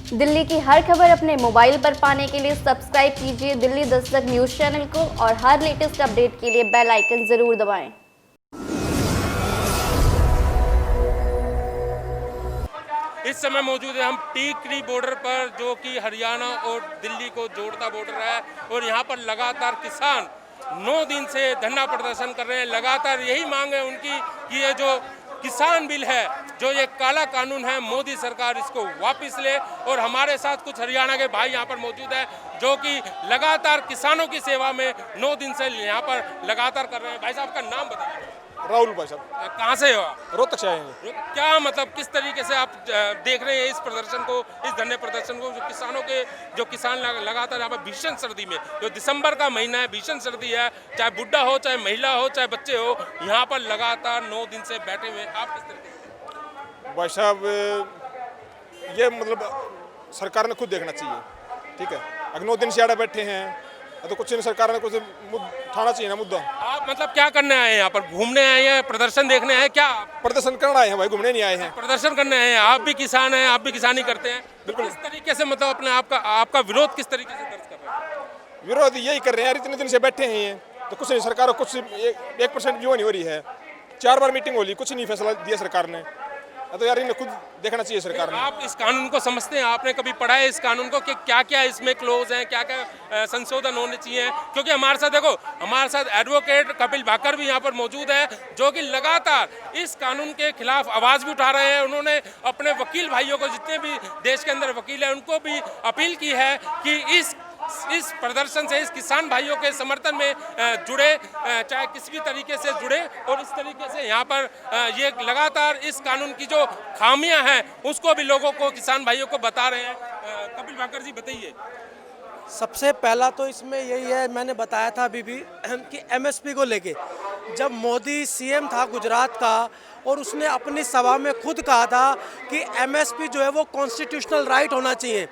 दिल्ली की हर खबर अपने मोबाइल पर पाने के लिए सब्सक्राइब कीजिए दिल्ली दस्तक न्यूज़ चैनल को और हर लेटेस्ट अपडेट के लिए बेल आइकन जरूर दबाएं। इस समय मौजूद है हम टीकरी बॉर्डर पर, जो कि हरियाणा और दिल्ली को जोड़ता बॉर्डर है। और यहाँ पर लगातार किसान 9 दिन से धरना प्रदर्शन कर रहे हैं। लगातार यही मांग है उनकी कि ये जो किसान बिल है, जो ये काला कानून है, मोदी सरकार इसको वापस ले। और हमारे साथ कुछ हरियाणा के भाई यहाँ पर मौजूद है, जो कि लगातार किसानों की सेवा में 9 दिन से यहाँ पर लगातार कर रहे हैं। भाई साहब का नाम बताइए। राहुल भाई साहब। कहाँ से हो आप? रोहतक से आए हैं। क्या मतलब किस तरीके से आप देख रहे हैं इस प्रदर्शन को, इस धरने प्रदर्शन को, जो किसानों के जो किसान लगातार यहाँ पर भीषण सर्दी में, जो दिसंबर का महीना है, भीषण सर्दी है, चाहे बुढ़ा हो, चाहे महिला हो, चाहे बच्चे हो, यहाँ पर लगातार 9 दिन से बैठे हुए, आप किस तरीके से? भाई साहब, ये मतलब सरकार ने खुद देखना चाहिए, ठीक है। अगर 9 दिन से ज़्यादा बैठे हैं तो कुछ नहीं, सरकार ने कुछ उठाना चाहिए ना मुद्दा। आप मतलब क्या करने आए हैं यहाँ पर? घूमने आए हैं, प्रदर्शन देखने आए हैं, क्या प्रदर्शन करना आए हैं भाई, घूमने नहीं आए हैं। प्रदर्शन करने आए हैं? आप भी किसान हैं, आप भी किसानी करते हैं, बिल्कुल। किस तरीके से मतलब अपने आपका विरोध किस तरीके से दर्ज कर रहे हैं? विरोध यही कर रहे हैं यार, इतने दिन से बैठे हैं तो कुछ नहीं, सरकार को कुछ 1% भी वो नहीं हो रही है। 4 बार मीटिंग हो ली, कुछ नहीं फैसला दिया सरकार ने। तो यार इन्हें खुद देखना चाहिए सरकार ने। आप इस कानून को समझते हैं? आपने कभी पढ़ा है इस कानून को कि क्या क्या इसमें क्लोज हैं, क्या क्या संशोधन होने चाहिए? क्योंकि हमारे साथ देखो, हमारे साथ एडवोकेट कपिल भाकर भी यहाँ पर मौजूद है, जो कि लगातार इस कानून के खिलाफ आवाज़ भी उठा रहे हैं। उन्होंने अपने वकील भाइयों को, जितने भी देश के अंदर वकील हैं, उनको भी अपील की है कि इस प्रदर्शन से, इस किसान भाइयों के समर्थन में जुड़े, चाहे किसी भी तरीके से जुड़े। और इस तरीके से यहाँ पर ये लगातार इस कानून की जो खामियां हैं उसको भी लोगों को, किसान भाइयों को बता रहे हैं। कपिल भाकर जी बताइए। सबसे पहला तो इसमें यही है, मैंने बताया था अभी भी कि एमएसपी को लेके जब मोदी सीएम था गुजरात का, और उसने अपनी सभा में खुद कहा था कि एमएसपी जो है वो कॉन्स्टिट्यूशनल राइट होना चाहिए।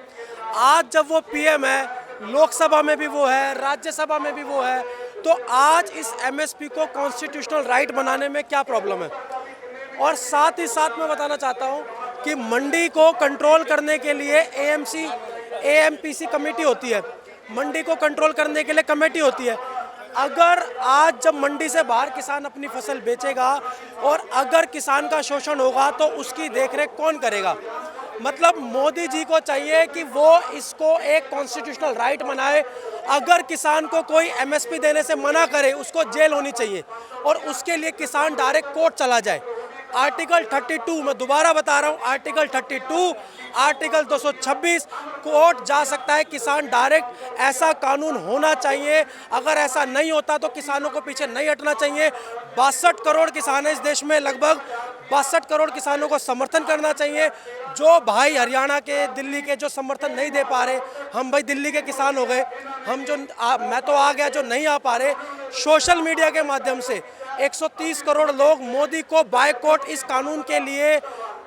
आज जब वो पीएम है, लोकसभा में भी वो है, राज्यसभा में भी वो है, तो आज इस एमएसपी को कॉन्स्टिट्यूशनल राइट बनाने में क्या प्रॉब्लम है? और साथ ही साथ मैं बताना चाहता हूँ कि मंडी को कंट्रोल करने के लिए एएमपीसी कमेटी होती है, मंडी को कंट्रोल करने के लिए कमेटी होती है। अगर आज जब मंडी से बाहर किसान अपनी फसल बेचेगा और अगर किसान का शोषण होगा तो उसकी देखरेख कौन करेगा? मतलब मोदी जी को चाहिए कि वो इसको एक कॉन्स्टिट्यूशनल राइट बनाए। अगर किसान को कोई एमएसपी देने से मना करे, उसको जेल होनी चाहिए और उसके लिए किसान डायरेक्ट कोर्ट चला जाए। आर्टिकल 32, मैं दोबारा बता रहा हूँ, आर्टिकल 32, आर्टिकल 226, कोर्ट जा सकता है किसान डायरेक्ट। ऐसा कानून होना चाहिए। अगर ऐसा नहीं होता तो किसानों को पीछे नहीं हटना चाहिए। 62 करोड़ किसान हैं इस देश में, लगभग 62 करोड़ किसानों को समर्थन करना चाहिए। जो भाई हरियाणा के, दिल्ली के जो समर्थन नहीं दे पा रहे, हम भाई दिल्ली के किसान हो गए, हम जो मैं तो आ गया, जो नहीं आ पा रहे, सोशल मीडिया के माध्यम से 130 करोड़ लोग मोदी को बायकॉट इस कानून के लिए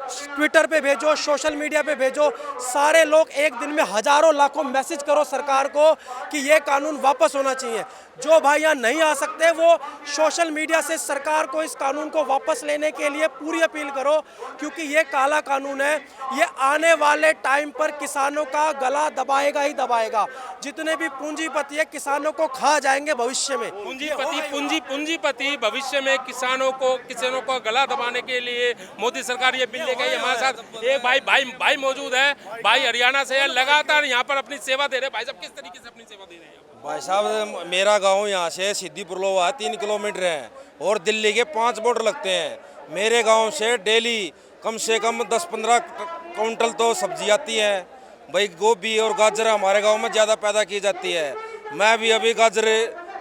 ट्विटर पे भेजो, सोशल मीडिया पे भेजो। सारे लोग एक दिन में हजारों लाखों मैसेज करो सरकार को कि ये कानून वापस होना चाहिए। जो भाई यहाँ नहीं आ सकते वो सोशल मीडिया से सरकार को इस कानून को वापस लेने के लिए पूरी अपील करो, क्योंकि ये काला कानून है। ये आने वाले टाइम पर किसानों का गला दबाएगा ही दबाएगा। जितने भी पूंजीपति है किसानों को खा जाएंगे भविष्य में। पूंजीपति भविष्य में किसानों को गला दबाने के लिए मोदी सरकार ये बिल लेके। हमारे साथ एक भाई मौजूद है, भाई हरियाणा से है, लगातार यहाँ पर अपनी सेवा दे रहे हैं। भाई साहब किस तरीके से अपनी सेवा दे रहे हैं? भाई साहब, मेरा गांव यहाँ से सिद्धिपुरलोवा 3 किलोमीटर है और दिल्ली के 5 बॉर्डर लगते हैं। मेरे गांव से डेली कम से कम 10-15 क्विंटल तो सब्जी आती है। भाई गोभी और गाजर हमारे गांव में ज़्यादा पैदा की जाती है। मैं भी अभी गाजर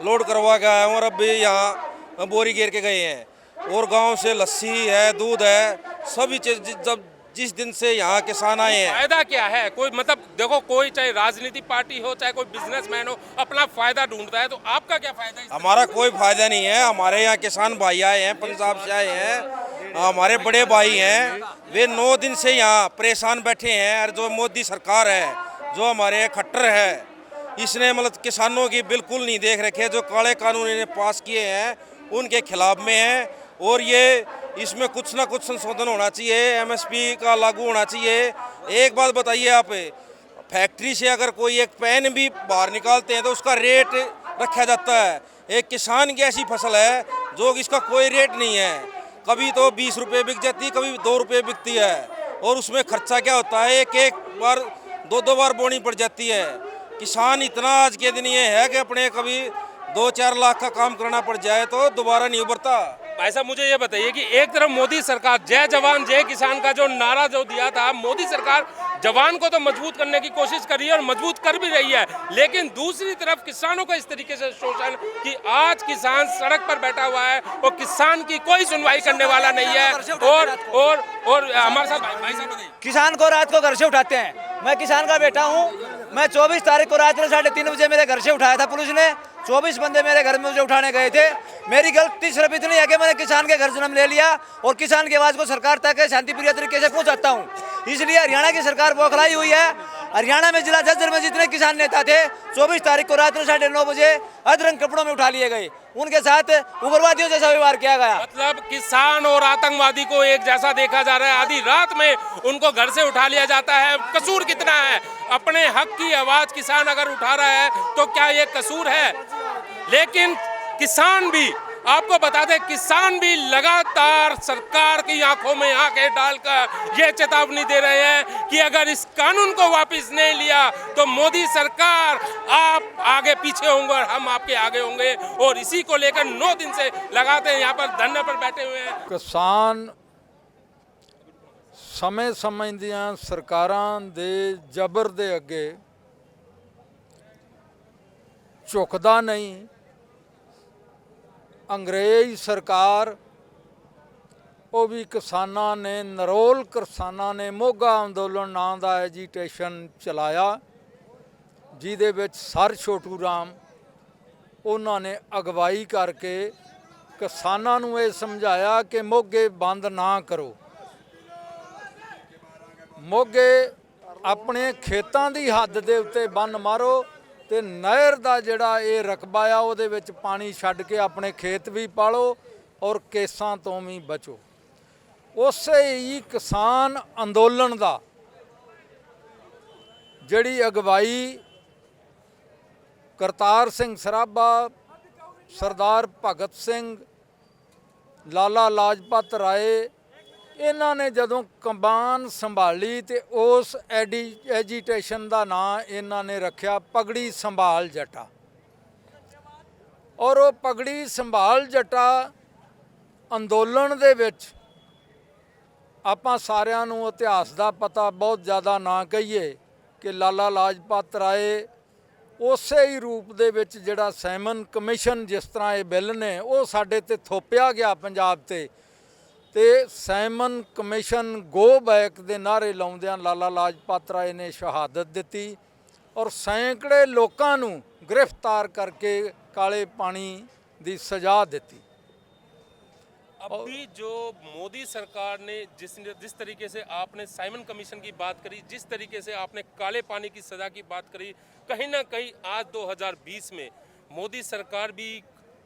लोड करवा के आया हूँ और अभी यहाँ बोरी घेर के गए हैं। और गांव से लस्सी है, दूध है, सभी चीज़। जब जिस दिन से यहाँ किसान आए हैं, फायदा क्या है? कोई मतलब देखो, कोई चाहे राजनीतिक पार्टी हो, चाहे कोई बिजनेसमैन हो, अपना फायदा ढूंढता है। तो आपका क्या फायदा है? हमारा कोई फायदा नहीं है। हमारे यहाँ किसान भाई आए हैं, पंजाब से आए हैं, हमारे बड़े भाई हैं, वे 9 दिन से यहाँ परेशान बैठे हैं। और जो मोदी सरकार है, जो हमारे खट्टर है, इसने मतलब किसानों की बिल्कुल नहीं देख रखे। जो काले कानून इन्हें पास किए हैं उनके खिलाफ में है। और ये इसमें कुछ ना कुछ संशोधन होना चाहिए, एमएसपी का लागू होना चाहिए। एक बात बताइए आप, फैक्ट्री से अगर कोई एक पेन भी बाहर निकालते हैं तो उसका रेट रखा जाता है। एक किसान की ऐसी फसल है जो इसका कोई रेट नहीं है, कभी तो 20 रुपये बिक जाती है, कभी 2 रुपये बिकती है। और उसमें खर्चा क्या होता है, एक बार 2 बार बोनी पड़ जाती है। किसान इतना आज के दिन ये है कि अपने कभी 2-4 लाख का काम करना पड़ जाए तो दोबारा नहीं उभरता। भाई साहब मुझे ये बताइए कि एक तरफ मोदी सरकार जय जवान जय किसान का जो नारा जो दिया था, मोदी सरकार जवान को तो मजबूत करने की कोशिश कर रही है और मजबूत कर भी रही है, लेकिन दूसरी तरफ किसानों का इस तरीके से शोषण कि आज किसान सड़क पर बैठा हुआ है और किसान की कोई सुनवाई करने वाला नहीं है। और हमारे साथ भाई साहब बताइए। किसान को रात को घर से उठाते हैं। मैं किसान का बेटा हूँ। मैं 24 तारीख को रात में 3:30 बजे मेरे घर से उठाया था पुलिस ने। 24 बंदे मेरे घर में मुझे उठाने गए थे। मेरी गलती सिर्फ इतनी है कि मैंने किसान के घर जन्म ले लिया और किसान की आवाज़ को सरकार तक शांतिप्रिय तरीके से पहुँचाता हूँ। इसलिए हरियाणा की सरकार बौखलाई हुई है। हरियाणा में जिला जज्जर में जितने किसान नेता थे 24 तारीख को रात में 9:30 बजे अधरंग कपड़ों में उठा लिए गए। उनके साथ उग्रवादियों जैसा व्यवहार किया गया। मतलब किसान और आतंकवादी को एक जैसा देखा जा रहा है। आधी रात में उनको घर से उठा लिया जाता है। कसूर कितना है? अपने हक की आवाज किसान अगर उठा रहा है तो क्या ये कसूर है? लेकिन किसान भी, आपको बता दें, किसान भी लगातार सरकार की आंखों में आंखें डालकर ये चेतावनी दे रहे हैं कि अगर इस कानून को वापस नहीं लिया तो मोदी सरकार, आप आगे पीछे होंगे और हम आपके आगे होंगे। और इसी को लेकर 9 दिन से लगातार यहाँ पर धरने पर बैठे हुए हैं। किसान समय ਦੀਆਂ ਸਰਕਾਰਾਂ ਦੇ ਜ਼ਬਰ ਦੇ ਅੱਗੇ ਝੁਕਦਾ ਨਹੀਂ। ਅੰਗਰੇਜ਼ ਸਰਕਾਰ ਉਹ ਵੀ ਕਿਸਾਨਾਂ ਨੇ, ਨਰੋਲ ਕਿਸਾਨਾਂ ਨੇ ਮੋਗਾ ਅੰਦੋਲਨ ਨਾਂ ਦਾ ਐਜੀਟੇਸ਼ਨ ਚਲਾਇਆ, ਜਿਹਦੇ ਵਿੱਚ ਸਰ ਛੋਟੂ ਰਾਮ ਉਹਨਾਂ ਨੇ ਅਗਵਾਈ ਕਰਕੇ ਕਿਸਾਨਾਂ ਨੂੰ ਇਹ ਸਮਝਾਇਆ ਕਿ ਮੋਗੇ ਬੰਦ ਨਾ ਕਰੋ। ਮੋਗੇ ਆਪਣੇ ਖੇਤਾਂ ਦੀ ਹੱਦ ਦੇ ਉੱਤੇ ਬੰਨ ਮਾਰੋ ਤੇ ਨਹਿਰ ਦਾ ਜਿਹੜਾ ਇਹ ਰਕਬਾ ਆ ਉਹਦੇ ਵਿੱਚ ਪਾਣੀ ਛੱਡ ਕੇ ਆਪਣੇ ਖੇਤ ਵੀ ਪਾਲੋ ਔਰ ਕੇਸਾਂ ਤੋਂ ਵੀ ਬਚੋ। ਉਸੇ ਹੀ ਕਿਸਾਨ ਅੰਦੋਲਨ ਦਾ ਜਿਹੜੀ ਅਗਵਾਈ ਕਰਤਾਰ ਸਿੰਘ ਸਰਾਭਾ, ਸਰਦਾਰ ਭਗਤ ਸਿੰਘ, ਲਾਲਾ ਲਾਜਪਤ ਰਾਏ, ਇਹਨਾਂ ਨੇ ਜਦੋਂ ਕੰਬਾਨ ਸੰਭਾਲੀ ਤੇ ਉਸ ਐਜੀਟੇਸ਼ਨ ਦਾ ਨਾਂ ਇਹਨਾਂ ਨੇ ਰੱਖਿਆ ਪਗੜੀ ਸੰਭਾਲ ਜੱਟਾ। ਔਰ ਉਹ ਪਗੜੀ ਸੰਭਾਲ ਜੱਟਾ ਅੰਦੋਲਨ ਦੇ ਵਿੱਚ ਆਪਾਂ ਸਾਰਿਆਂ ਨੂੰ ਇਤਿਹਾਸ ਦਾ ਪਤਾ ਬਹੁਤ ਜ਼ਿਆਦਾ ਨਾ ਕਹੀਏ ਕਿ ਲਾਲਾ ਲਾਜਪਤ ਰਾਏ ਉਸੇ ਹੀ ਰੂਪ ਦੇ ਵਿੱਚ ਜਿਹੜਾ ਸੈਮਨ ਕਮਿਸ਼ਨ, ਜਿਸ ਤਰ੍ਹਾਂ ਇਹ ਬਿੱਲ ਨੇ ਉਹ ਸਾਡੇ ਤੇ ਥੋਪਿਆ ਗਿਆ ਪੰਜਾਬ ਤੇ ਸੈਮਨ ਕਮਿਸ਼ਨ ਗੋ ਬੈਕ ਦੇ ਨਾਅਰੇ ਲਾਉਂਦਿਆਂ ਲਾਲਾ ਲਾਜਪਤ ਰਾਏ ਨੇ ਸ਼ਹਾਦਤ ਦਿੱਤੀ ਔਰ ਸੈਂਕੜੇ ਲੋਕਾਂ ਨੂੰ ਗ੍ਰਿਫਤਾਰ ਕਰਕੇ ਕਾਲੇ ਪਾਣੀ ਦੀ ਸਜ਼ਾ ਦਿੱਤੀ। अभी जो मोदी सरकार ने जिस तरीके से आपने साइमन कमीशन की बात करी, जिस तरीके से आपने काले पानी की सज़ा की बात करी, कहीं ना कहीं आज 2020 में मोदी सरकार भी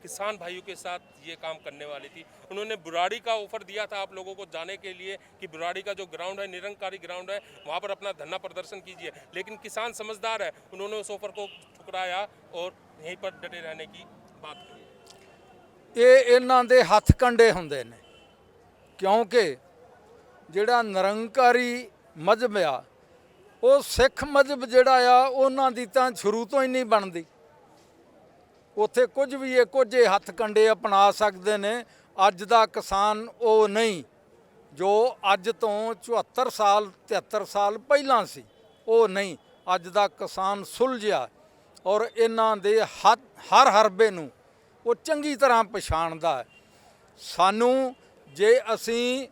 किसान भाइयों के साथ ये काम करने वाली थी। उन्होंने बुराड़ी का ऑफर दिया था आप लोगों को जाने के लिए कि बुराड़ी का जो ग्राउंड है, निरंकारी ग्राउंड है, वहाँ पर अपना धरना प्रदर्शन कीजिए, लेकिन किसान समझदार है, उन्होंने उस ऑफर को ठुकराया और यहीं पर डटे रहने की बात करी। ਇਹ ਇਹਨਾਂ ਦੇ ਹੱਥ ਕੰਡੇ ਹੁੰਦੇ ਨੇ, ਕਿਉਂਕਿ ਜਿਹੜਾ ਨਿਰੰਕਾਰੀ ਮਜ਼ਹਬ ਆ ਉਹ ਸਿੱਖ ਮਜ਼ਹਬ ਜਿਹੜਾ ਆ ਉਹਨਾਂ ਦੀ ਤਾਂ ਸ਼ੁਰੂ ਤੋਂ ਹੀ ਨਹੀਂ ਬਣਦੀ। ਉੱਥੇ ਕੁਝ ਵੀ ਇਹੋ ਜਿਹੇ ਹੱਥ ਕੰਡੇ ਅਪਣਾ ਸਕਦੇ ਨੇ। ਅੱਜ ਦਾ ਕਿਸਾਨ ਉਹ ਨਹੀਂ ਜੋ ਅੱਜ ਤੋਂ 74 ਸਾਲ 73 ਸਾਲ ਪਹਿਲਾਂ ਸੀ, ਉਹ ਨਹੀਂ। ਅੱਜ ਦਾ ਕਿਸਾਨ ਸੁਲਝਿਆ ਔਰ ਇਹਨਾਂ ਦੇ ਹਰ ਹਰਬੇ ਨੂੰ ਉਹ ਚੰਗੀ ਤਰ੍ਹਾਂ ਪਛਾਣਦਾ ਹੈ। ਸਾਨੂੰ ਜੇ ਅਸੀਂ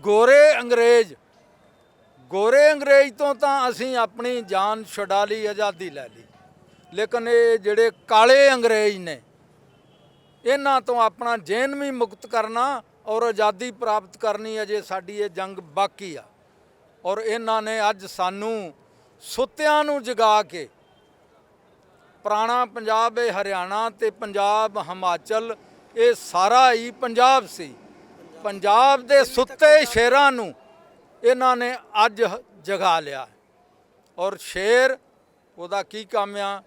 ਗੋਰੇ ਅੰਗਰੇਜ਼ ਤੋਂ ਤਾਂ ਅਸੀਂ ਆਪਣੀ ਜਾਨ ਛੁਡਾ ਲਈ, ਆਜ਼ਾਦੀ ਲੈ ਲਈ, ਲੇਕਿਨ ਇਹ ਜਿਹੜੇ ਕਾਲੇ ਅੰਗਰੇਜ਼ ਨੇ ਇਹਨਾਂ ਤੋਂ ਆਪਣਾ ਜੇਨ ਵੀ ਮੁਕਤ ਕਰਨਾ ਔਰ ਆਜ਼ਾਦੀ ਪ੍ਰਾਪਤ ਕਰਨੀ ਅਜੇ ਸਾਡੀ ਇਹ ਜੰਗ ਬਾਕੀ ਆ। ਔਰ ਇਹਨਾਂ ਨੇ ਅੱਜ ਸਾਨੂੰ ਸੁੱਤਿਆਂ ਨੂੰ ਜਗਾ ਕੇ ਪੁਰਾਣਾ ਪੰਜਾਬ ਇਹ ਹਰਿਆਣਾ ਤੇ ਪੰਜਾਬ ਹਿਮਾਚਲ ਇਹ ਸਾਰਾ ਹੀ ਪੰਜਾਬ ਸੀ। ਪੰਜਾਬ ਦੇ ਸੁੱਤੇ ਸ਼ੇਰਾਂ ਨੂੰ ਇਹਨਾਂ ਨੇ ਅੱਜ ਜਗਾ ਲਿਆ ਔਰ ਸ਼ੇਰ ਉਹਦਾ ਕੀ ਕੰਮ ਆ,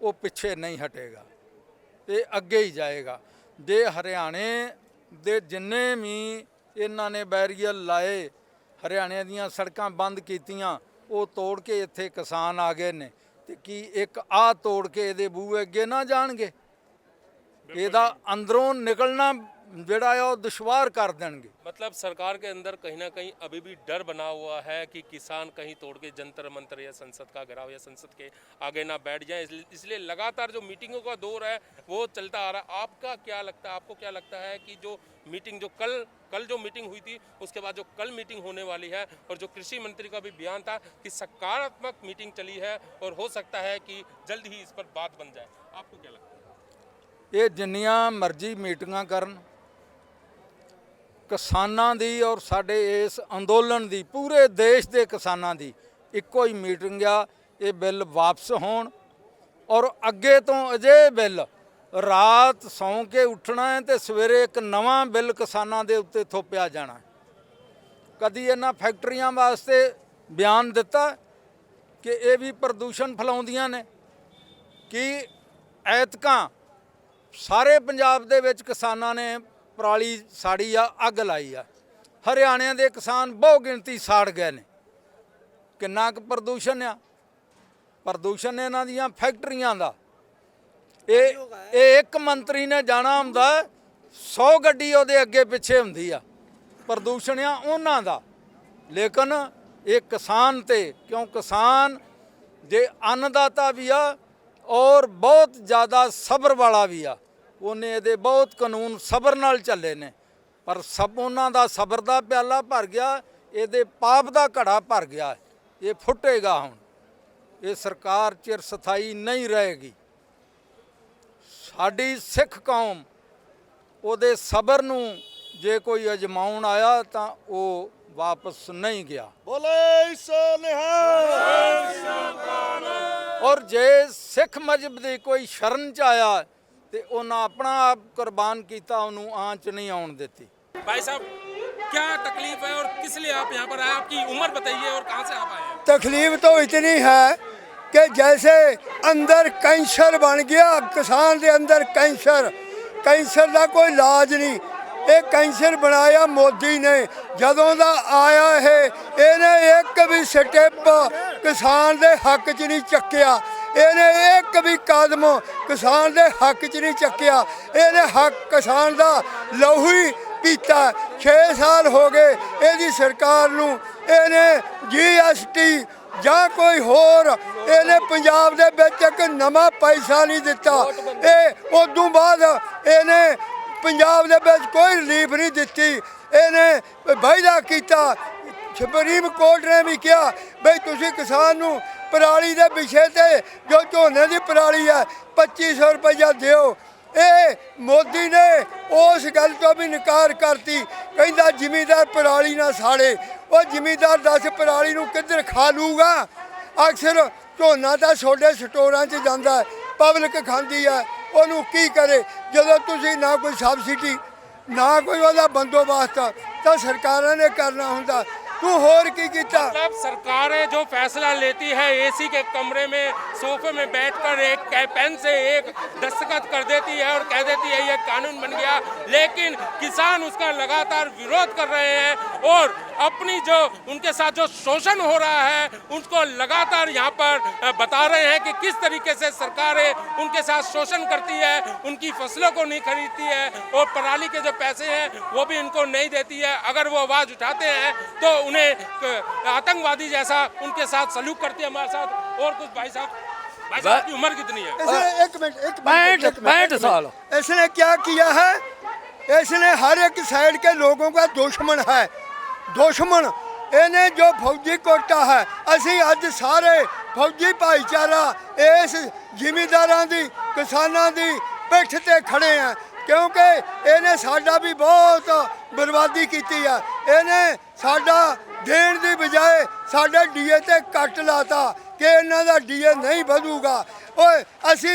ਉਹ ਪਿੱਛੇ ਨਹੀਂ ਹਟੇਗਾ, ਇਹ ਅੱਗੇ ਹੀ ਜਾਏਗਾ। ਜੇ ਹਰਿਆਣੇ ਦੇ ਜਿੰਨੇ ਵੀ ਇਹਨਾਂ ਨੇ ਬੈਰੀਅਰ ਲਾਏ, ਹਰਿਆਣੇ ਦੀਆਂ ਸੜਕਾਂ ਬੰਦ ਕੀਤੀਆਂ, ਉਹ ਤੋੜ ਕੇ ਇੱਥੇ ਕਿਸਾਨ ਆ ਗਏ ਨੇ, ਤੇ ਕੀ ਇੱਕ ਆਹ ਤੋੜ ਕੇ ਇਹਦੇ ਬੂਹੇ ਅੱਗੇ ਨਾ ਜਾਣਗੇ? ਇਹਦਾ ਅੰਦਰੋਂ निकलना ਜਿਹੜਾ ਆ ਉਹ दुश्वार कर देंगे। मतलब सरकार के अंदर कहीं ना कहीं अभी भी डर बना हुआ है कि किसान कहीं तोड़ के जंतर मंतर या संसद का घेराव या संसद के आगे ना बैठ जाए, इसलिए लगातार जो मीटिंगों का दौर है वो चलता आ रहा है। आपका क्या लगता है, आपको क्या लगता है कि जो मीटिंग जो कल जो मीटिंग हुई थी, उसके बाद जो कल मीटिंग होने वाली है, और जो कृषि मंत्री का भी बयान था कि सकारात्मक मीटिंग चली है और हो सकता है कि जल्द ही इस पर बात बन जाए, आपको क्या लगता है? ਇਹ ਜਿੰਨੀਆਂ ਮਰਜ਼ੀ ਮੀਟਿੰਗਾਂ ਕਰਨ, ਕਿਸਾਨਾਂ ਦੀ ਔਰ ਸਾਡੇ ਇਸ ਅੰਦੋਲਨ ਦੀ, ਪੂਰੇ ਦੇਸ਼ ਦੇ ਕਿਸਾਨਾਂ ਦੀ ਇੱਕੋ ਹੀ ਮੀਟਿੰਗ ਆ, ਇਹ ਬਿੱਲ ਵਾਪਸ ਹੋਣ ਔਰ ਅੱਗੇ ਤੋਂ ਅਜਿਹੇ ਬਿੱਲ ਰਾਤ ਸੌਂ ਕੇ ਉੱਠਣਾ ਹੈ ਤੇ ਸਵੇਰੇ ਇੱਕ ਨਵਾਂ ਬਿੱਲ ਕਿਸਾਨਾਂ ਦੇ ਉੱਤੇ ਥੋਪਿਆ ਜਾਣਾ। ਕਦੀ ਇਹਨਾਂ ਫੈਕਟਰੀਆਂ ਵਾਸਤੇ ਬਿਆਨ ਦਿੱਤਾ ਕਿ ਇਹ ਵੀ ਪ੍ਰਦੂਸ਼ਣ ਫੈਲਾਉਂਦੀਆਂ ਨੇ? ਕਿ ਐਤਕਾਂ ਸਾਰੇ ਪੰਜਾਬ ਦੇ ਵਿੱਚ ਕਿਸਾਨਾਂ ਨੇ ਪਰਾਲੀ ਸਾੜੀ ਆ, ਅੱਗ ਲਾਈ ਆ, ਹਰਿਆਣੇ ਦੇ ਕਿਸਾਨ ਬਹੁ ਗਿਣਤੀ ਸਾੜ ਗਏ ਨੇ। ਕਿੰਨਾ ਕੁ ਪ੍ਰਦੂਸ਼ਣ ਆ? ਪ੍ਰਦੂਸ਼ਣ ਇਹਨਾਂ ਦੀਆਂ ਫੈਕਟਰੀਆਂ ਦਾ। ਇਹ ਇੱਕ ਮੰਤਰੀ ਨੇ ਜਾਣਾ ਹੁੰਦਾ, 100 ਗੱਡੀ ਉਹਦੇ ਅੱਗੇ ਪਿੱਛੇ ਹੁੰਦੀ ਆ। ਪ੍ਰਦੂਸ਼ਣ ਆ ਉਹਨਾਂ ਦਾ। ਲੇਕਿਨ ਇਹ ਕਿਸਾਨ ਤੇ, ਕਿਉਂ ਕਿਸਾਨ ਜੇ ਅੰਨਦਾਤਾ ਵੀ ਆ ਔਰ ਬਹੁਤ ਜ਼ਿਆਦਾ ਸਬਰ ਵਾਲਾ ਵੀ ਆ, ਉਹਨੇ ਇਹਦੇ ਬਹੁਤ ਕਾਨੂੰਨ ਸਬਰ ਨਾਲ ਚੱਲੇ ਨੇ, ਪਰ ਸਭ ਉਹਨਾਂ ਦਾ ਸਬਰ ਦਾ ਪਿਆਲਾ ਭਰ ਗਿਆ, ਇਹਦੇ ਪਾਪ ਦਾ ਘੜਾ ਭਰ ਗਿਆ। ਇਹ ਫੁੱਟੇਗਾ ਹੁਣ, ਇਹ ਸਰਕਾਰ ਚਿਰ ਸਥਾਈ ਨਹੀਂ ਰਹੇਗੀ। ਸਾਡੀ ਸਿੱਖ ਕੌਮ ਉਹਦੇ ਸਬਰ ਨੂੰ ਜੇ ਕੋਈ ਅਜਮਾਉਣ ਆਇਆ ਤਾਂ ਉਹ ਵਾਪਸ ਨਹੀਂ ਗਿਆ। ਬੋਲੇ ਸੋ ਨਿਹਾਲ। ਔਰ ਜੇ ਸਿੱਖ ਮਜ਼ਹਬ ਦੀ ਕੋਈ ਸ਼ਰਨ ਚ ਆਇਆ ਤੇ ਉਹਨਾਂ ਆਪਣਾ ਆਪ ਕੁਰਬਾਨ ਕੀਤਾ, ਉਹਨੂੰ ਆਂਚ नहीं आउन देती। भाई साहब, क्या तकलीफ है और किस लिए आप यहाँ पर आए? आपकी उम्र बताइए और कहाँ से आप आए हैं? तकलीफ तो इतनी है कि जैसे अंदर कैंसर बन गया, किसान के अंदर कैंसर का कोई इलाज नहीं। ये कैंसर बनाया मोदी ने, जदों दा आया है इन्हें एक भी स्टेप किसान के हक च नहीं चक्या, इन्हें एक भी कदम किसान के हक च नहीं चक्या। इन्हें हक किसान का लहू ही पीता। 6 साल हो गए यदि सरकार नूं, इन्हें GST ਜਾਂ ਕੋਈ ਹੋਰ ਇਹਨੇ ਪੰਜਾਬ ਦੇ ਵਿੱਚ ਇੱਕ ਨਵਾਂ ਪੈਸਾ ਨਹੀਂ ਦਿੱਤਾ। ਇਹ ਉਦੋਂ ਬਾਅਦ ਇਹਨੇ ਪੰਜਾਬ ਦੇ ਵਿੱਚ ਕੋਈ ਰਿਲੀਫ ਨਹੀਂ ਦਿੱਤੀ। ਇਹਨੇ ਵਾਅਦਾ ਕੀਤਾ, ਸੁਪਰੀਮ ਕੋਰਟ ਨੇ ਵੀ ਕਿਹਾ ਬਈ ਤੁਸੀਂ ਕਿਸਾਨ ਨੂੰ ਪਰਾਲੀ ਦੇ ਵਿਸ਼ੇ ਤੇ ਜੋ ਝੋਨੇ ਦੀ ਪਰਾਲੀ ਹੈ 2500 ਰੁਪਇਆ ਦਿਓ। ਇਹ ਮੋਦੀ ਨੇ ਉਸ ਗੱਲ ਤੋਂ ਵੀ ਇਨਕਾਰ ਕਰਤੀ, ਕਹਿੰਦਾ ਜ਼ਿਮੀਂਦਾਰ ਪਰਾਲੀ ਨਾ ਸਾੜੇ। ਉਹ ਜ਼ਿਮੀਂਦਾਰ ਦੱਸ ਪਰਾਲੀ ਨੂੰ ਕਿੱਧਰ ਖਾ ਲੂਗਾ? ਅਕਸਰ ਝੋਨਾ ਤਾਂ ਛੋਟੇ ਸਟੋਰਾਂ 'ਚ ਜਾਂਦਾ, ਪਬਲਿਕ ਖਾਂਦੀ ਹੈ, ਉਹਨੂੰ ਕੀ ਕਰੇ? ਜਦੋਂ ਤੁਸੀਂ ਨਾ ਕੋਈ ਸਬਸਿਡੀ ਨਾ ਕੋਈ ਉਹਦਾ ਬੰਦੋਬਸਤ ਤਾਂ ਸਰਕਾਰਾਂ ਨੇ ਕਰਨਾ ਹੁੰਦਾ, तू होर की कीता? मतलब सरकारें जो फैसला लेती है एसी के कमरे में सोफे में बैठकर एक पेन से एक दस्तखत कर देती है और कह देती है ये कानून बन गया, लेकिन किसान उसका लगातार विरोध कर रहे हैं और अपनी जो उनके साथ जो शोषण हो रहा है उनको लगातार यहाँ पर बता रहे हैं कि किस तरीके से सरकारें उनके साथ शोषण करती है, उनकी फसलों को नहीं खरीदती है और पराली के जो पैसे हैं वो भी इनको नहीं देती है। अगर वो आवाज़ उठाते हैं तो उन्हें आतंकवादी जैसा उनके साथ सलूक करती है। हमारे साथ और कुछ भाई साहब की उम्र कितनी है? इसने एक मिनट 65 साल। इसने क्या किया है? इसने हर एक साइड के लोगों का दुश्मन है, दुश्मन। इन्हें जो फौजी कोटा है, असी अज सारे फौजी भाईचारा इस जिमींदारां दी किसानां दी पिठ ते खड़े हैं, क्योंकि इन्हें साडा भी बहुत बर्बादी की है। इन्हें साडा देण दी बजाय साडा DA ते कट लाता कि इन्हां दा DA नहीं ਵਧੂਗਾ। ओए असी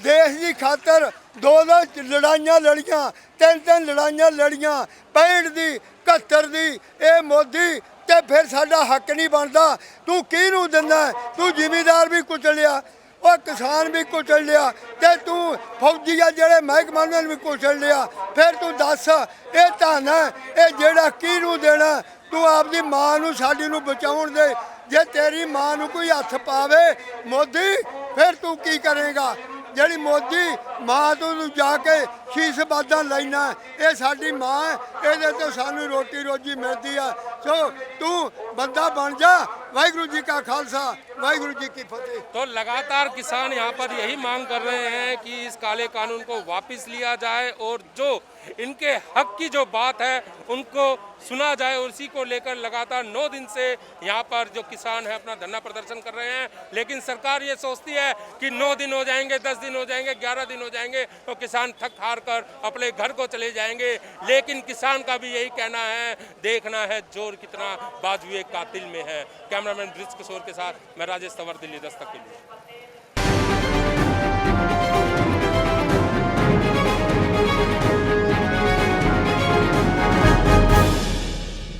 देश की खातर 2 लड़ाइयां लड़ियां, 3 लड़ाइयां लड़ियां, 65 दी 71 दी। ये मोदी ਤੇ ਫਿਰ ਸਾਡਾ ਹੱਕ ਨਹੀਂ ਬਣਦਾ। ਤੂੰ ਕਿਹਨੂੰ ਦਿੰਦਾ? ਤੂੰ ਜ਼ਿਮੀਦਾਰ ਵੀ ਕੁਚਲਿਆ, ਉਹ ਕਿਸਾਨ ਵੀ ਕੁਚਲ ਲਿਆ, ਤੇ ਤੂੰ ਫੌਜੀ ਆ ਜਿਹੜੇ ਮਹਿਕਮੇ ਨੂੰ ਵੀ ਕੁਚਲ ਲਿਆ। ਫਿਰ ਤੂੰ ਦੱਸ ਇਹ ਧਨ ਹੈ, ਇਹ ਜਿਹੜਾ ਕਿਹਨੂੰ ਦੇਣਾ? ਤੂੰ ਆਪਦੀ ਮਾਂ ਨੂੰ ਸਾਡੀ ਨੂੰ ਬਚਾਉਣ ਦੇ। ਜੇ ਤੇਰੀ ਮਾਂ ਨੂੰ ਕੋਈ ਹੱਥ ਪਾਵੇ ਮੋਦੀ, ਫਿਰ ਤੂੰ ਕੀ ਕਰੇਗਾ? ਜਿਹੜੀ ਮੋਦੀ ਮਾਂ ਤੋਂ ਜਾ ਕੇ ਸ਼ੀਸ਼ ਬਾਦਾਂ ਲੈਣਾ, ਇਹ ਸਾਡੀ ਮਾਂ ਹੈ, ਇਹਦੇ ਤੋਂ ਸਾਨੂੰ ਰੋਟੀ ਰੋਜੀ ਮਿਲਦੀ ਆ। ਸੋ ਤੂੰ ਬੰਦਾ बन जा। वाहिगुरु जी का खालसा, वाहिगुरु जी की फतेह। तो लगातार किसान यहाँ पर यही मांग कर रहे हैं कि इस काले कानून को वापस लिया जाए और जो इनके हक की जो बात है उनको सुना जाए। उसी को लेकर लगातार 9 दिन से यहाँ पर जो किसान है अपना धरना प्रदर्शन कर रहे हैं। लेकिन सरकार ये सोचती है कि 9 दिन हो जाएंगे, 10 दिन हो जाएंगे, 11 दिन हो जाएंगे तो किसान थक हार कर अपने घर को चले जाएंगे। लेकिन किसान का भी यही कहना है, देखना है जोर कितना बाजुए कातिल में है। कैमरामैन ब्रिज किशोर के साथ मैं राजेश तंवर, दिल्ली दस्तक के लिए।